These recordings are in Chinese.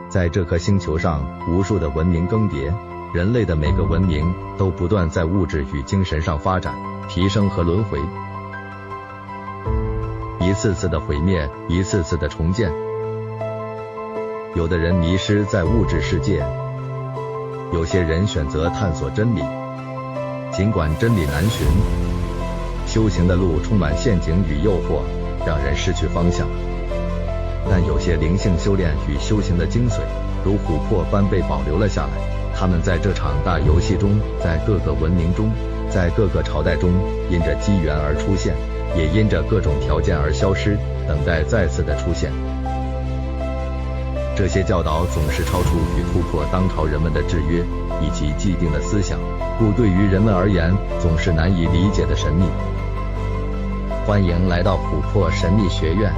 在这颗星球上，无数的文明更迭，人类的每个文明都不断在物质与精神上发展、提升和轮回，一次次的毁灭，一次次的重建。有的人迷失在物质世界，有些人选择探索真理。尽管真理难寻，修行的路充满陷阱与诱惑，让人失去方向。但有些灵性修炼与修行的精髓，如琥珀般被保留了下来。他们在这场大游戏中，在各个文明中，在各个朝代中，因着机缘而出现，也因着各种条件而消失，等待再次的出现。这些教导总是超出与突破当朝人们的制约以及既定的思想，故对于人们而言总是难以理解的神秘。欢迎来到琥珀神秘学院。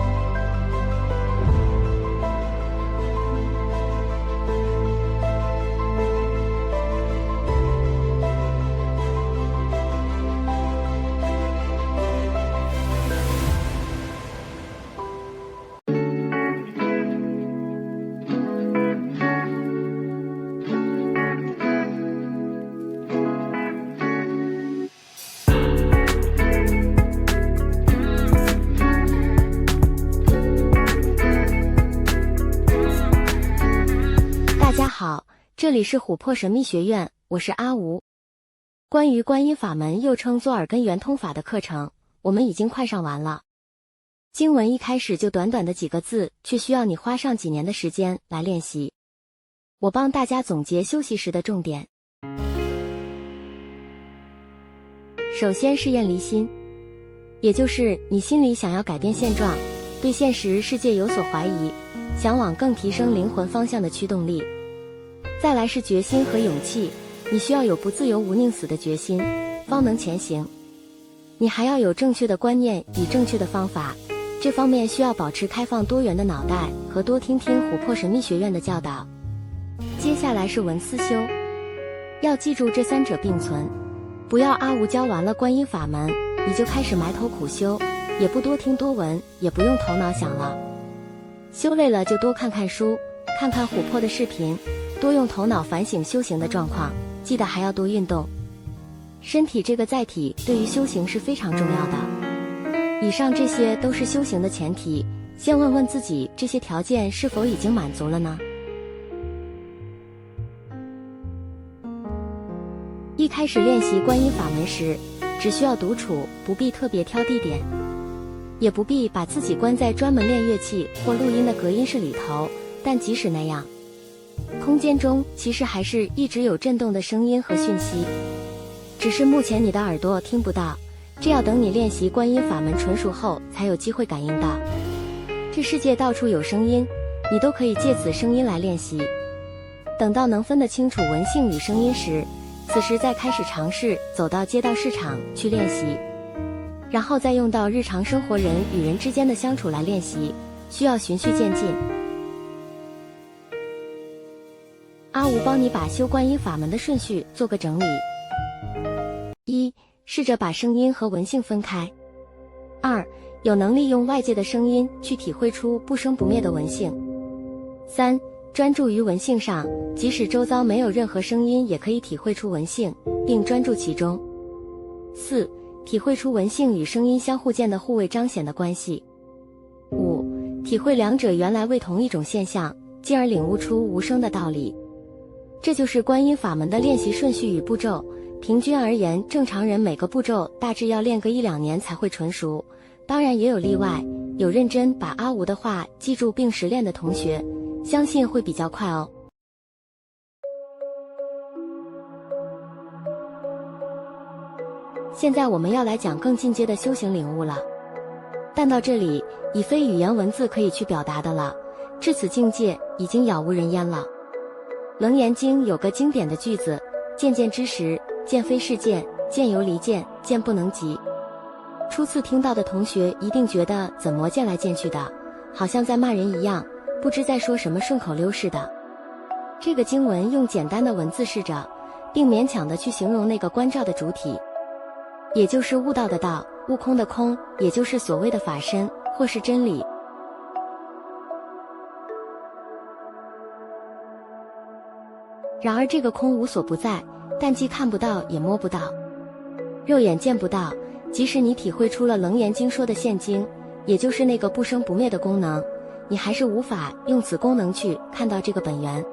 大家好，这里是琥珀神秘学院，我是阿吴。关于观音法门又称作耳根圆通法的课程，我们已经快上完了。经文一开始就短短的几个字，却需要你花上几年的时间来练习。我帮大家总结修习时的重点。首先是厌离心，也就是你心里想要改变现状，对现实世界有所怀疑，想往更提升灵魂方向的驱动力。再来是决心和勇气，你需要有不自由无宁死的决心，方能前行。你还要有正确的观念与正确的方法，这方面需要保持开放多元的脑袋和多听听琥珀神秘学院的教导。接下来是文思修，要记住这三者并存，不要阿吴教完了观音法门，你就开始埋头苦修，也不多听多闻，也不用头脑想了。修累了就多看看书，看看琥珀的视频，多用头脑反省修行的状况，记得还要多运动。身体这个载体对于修行是非常重要的。以上这些都是修行的前提，先问问自己这些条件是否已经满足了呢？一开始练习观音法门时，只需要独处，不必特别挑地点，也不必把自己关在专门练乐器或录音的隔音室里头，但即使那样，空间中其实还是一直有震动的声音和讯息，只是目前你的耳朵听不到，这要等你练习观音法门纯熟后才有机会感应到。这世界到处有声音，你都可以借此声音来练习。等到能分得清楚文性与声音时，此时再开始尝试走到街道市场去练习，然后再用到日常生活人与人之间的相处来练习，需要循序渐进。阿吴帮你把修观音法门的顺序做个整理。一、试着把声音和文性分开。二、有能力用外界的声音去体会出不生不灭的文性。三、专注于文性上，即使周遭没有任何声音，也可以体会出文性，并专注其中。四、体会出文性与声音相互间的互为彰显的关系。五、体会两者原来为同一种现象，进而领悟出无声的道理。这就是观音法门的练习顺序与步骤。平均而言，正常人每个步骤大致要练个1-2年才会纯熟，当然也有例外，有认真把阿吴的话记住并实练的同学，相信会比较快哦。现在我们要来讲更进阶的修行领悟了，但到这里已非语言文字可以去表达的了，至此境界已经杳无人烟了。楞严经有个经典的句子，见见之时，见非是见，见犹离见，见不能及。初次听到的同学一定觉得怎么见来见去的，好像在骂人一样，不知在说什么顺口溜似的。这个经文用简单的文字试着，并勉强的去形容那个观照的主体，也就是悟道的道，悟空的空，也就是所谓的法身或是真理。然而这个空无所不在，但既看不到也摸不到，肉眼见不到，即使你体会出了楞严经说的现经，也就是那个不生不灭的功能，你还是无法用此功能去看到这个本源。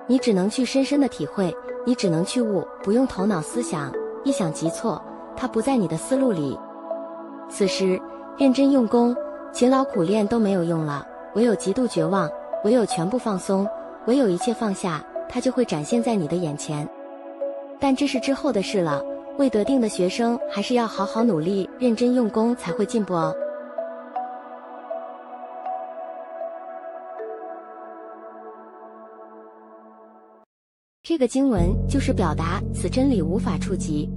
你只能去深深的体会，你只能去悟，不用头脑思想，一想即错，它不在你的思路里。此时认真用功，勤劳苦练都没有用了，唯有极度绝望，唯有全部放松，唯有一切放下，它就会展现在你的眼前。但这是之后的事了，未得定的学生还是要好好努力，认真用功才会进步哦。这个经文就是表达此真理无法触及，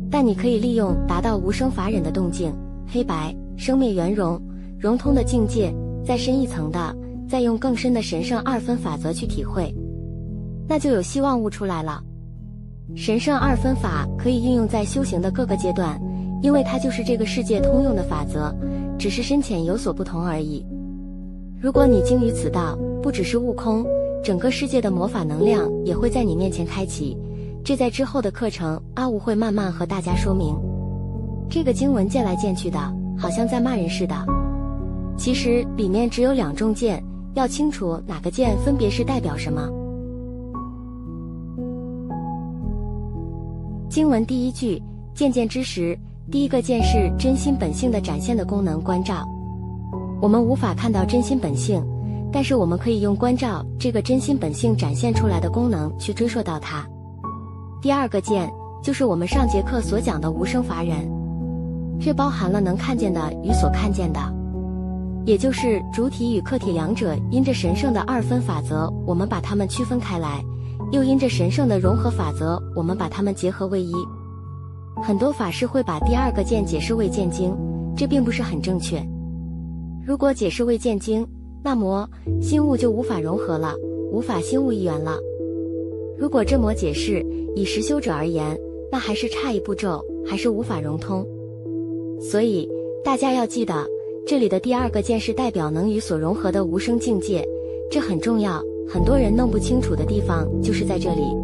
但你可以利用达到无生法忍的动静，黑白生灭圆融融通的境界，再深一层的，再用更深的神圣二分法则去体会，那就有希望悟出来了。神圣二分法可以运用在修行的各个阶段，因为它就是这个世界通用的法则，只是深浅有所不同而已。如果你精于此道，不只是悟空，整个世界的魔法能量也会在你面前开启，这在之后的课程阿吴会慢慢和大家说明。这个经文见来见去的，好像在骂人似的，其实里面只有两种剑，要清楚哪个剑分别是代表什么。经文第一句见见之时，第一个见是真心本性的展现的功能关照。我们无法看到真心本性，但是我们可以用关照这个真心本性展现出来的功能去追溯到它。第二个见就是我们上节课所讲的无生法忍，这包含了能看见的与所看见的，也就是主体与客体两者因着神圣的二分法则，我们把它们区分开来，又因着神圣的融合法则，我们把它们结合为一。很多法师会把第二个见解释为见经，这并不是很正确。如果解释为见经，那么心物就无法融合了，无法心物一元了。如果这么解释，以实修者而言，那还是差一步骤，还是无法融通。所以大家要记得，这里的第二个见是代表能与所融合的无生境界，这很重要，很多人弄不清楚的地方就是在这里。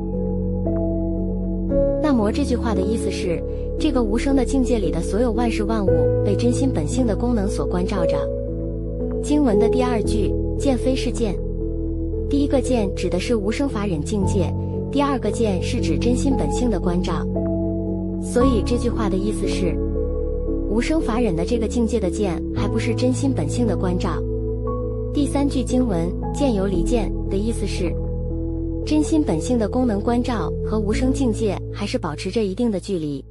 那么这句话的意思是，这个无生的境界里的所有万事万物被真心本性的功能所关照着。经文的第二句见非是见，第一个见指的是无生法忍境界，第二个见是指真心本性的关照。所以这句话的意思是，无生法忍的这个境界的见还不是真心本性的关照。第三句经文见由离见的意思是，真心本性的功能关照和无生境界还是保持着一定的距离。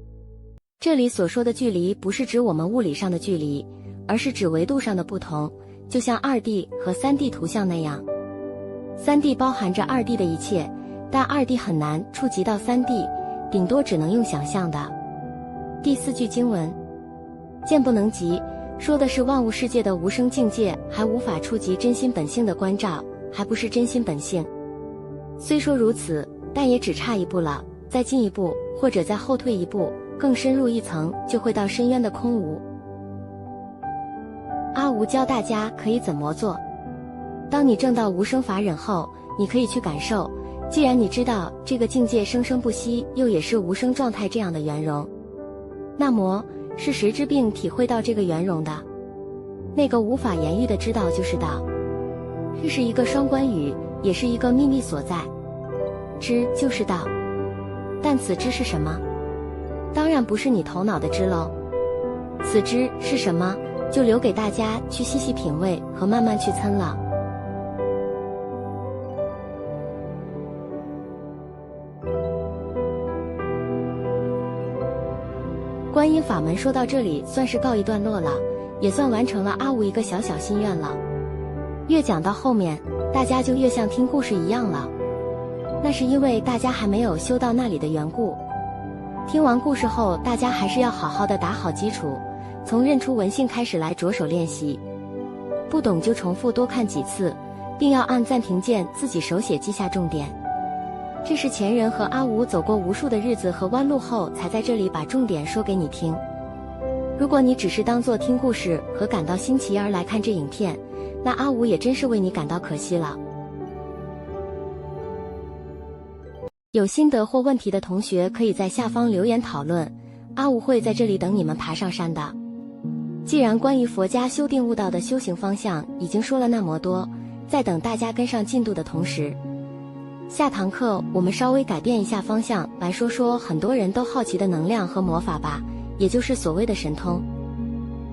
这里所说的距离不是指我们物理上的距离，而是指维度上的不同，就像2D 和3D 图像那样。3D 包含着2D 的一切，但2D 很难触及到3D，顶多只能用想象的。第四句经文见不能及，说的是万物世界的无生境界还无法触及真心本性的关照，还不是真心本性。虽说如此，但也只差一步了，再进一步或者再后退一步，更深入一层，就会到深渊的空无。阿吴教大家可以怎么做。当你证到无生法忍后，你可以去感受，既然你知道这个境界生生不息，又也是无生状态这样的圆融，那么是谁知并体会到这个圆融的？那个无法言喻的知道就是道。这是一个双关语，也是一个秘密所在。知就是道，但此知是什么？当然不是你头脑的知喽。此知是什么，就留给大家去细细品味和慢慢去参了。观音法门说到这里算是告一段落了，也算完成了阿吴一个小小心愿了。越讲到后面，大家就越像听故事一样了，那是因为大家还没有修到那里的缘故。听完故事后，大家还是要好好的打好基础，从认出文性开始来着手练习，不懂就重复多看几次，并要按暂停键自己手写记下重点。这是前人和阿吴走过无数的日子和弯路后，才在这里把重点说给你听。如果你只是当作听故事和感到新奇而来看这影片，那阿吴也真是为你感到可惜了。有心得或问题的同学可以在下方留言讨论，阿吴会在这里等你们爬上山的。既然关于佛家修定悟道的修行方向已经说了那么多，在等大家跟上进度的同时，下堂课我们稍微改变一下方向，来说说很多人都好奇的能量和魔法吧，也就是所谓的神通。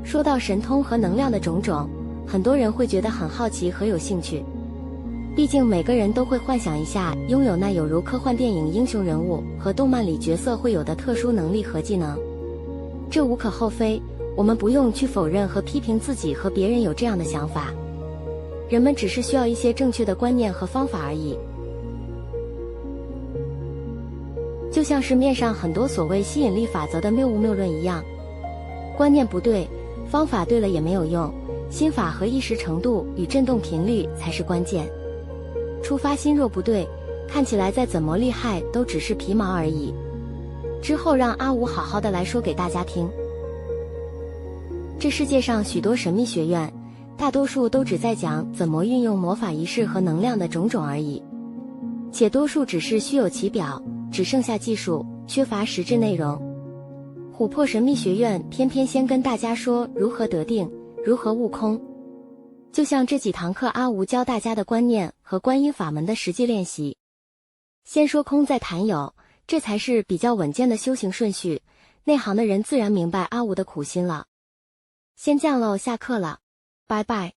说到神通和能量的种种，很多人会觉得很好奇和有兴趣。毕竟每个人都会幻想一下拥有那有如科幻电影英雄人物和动漫里角色会有的特殊能力和技能，这无可厚非，我们不用去否认和批评自己和别人有这样的想法，人们只是需要一些正确的观念和方法而已。就像是面上很多所谓吸引力法则的谬误谬论一样，观念不对，方法对了也没有用，心法和意识程度与振动频率才是关键。出发心若不对，看起来再怎么厉害都只是皮毛而已。之后让阿吴好好的来说给大家听。这世界上许多神秘学院，大多数都只在讲怎么运用魔法仪式和能量的种种而已，且多数只是虚有其表，只剩下技术，缺乏实质内容。琥珀神秘学院偏偏先跟大家说如何得定，如何悟空。就像这几堂课阿吴教大家的观念和观音法门的实际练习，先说空再谈有，这才是比较稳健的修行顺序，内行的人自然明白阿吴的苦心了。先这样喽，下课了，拜拜。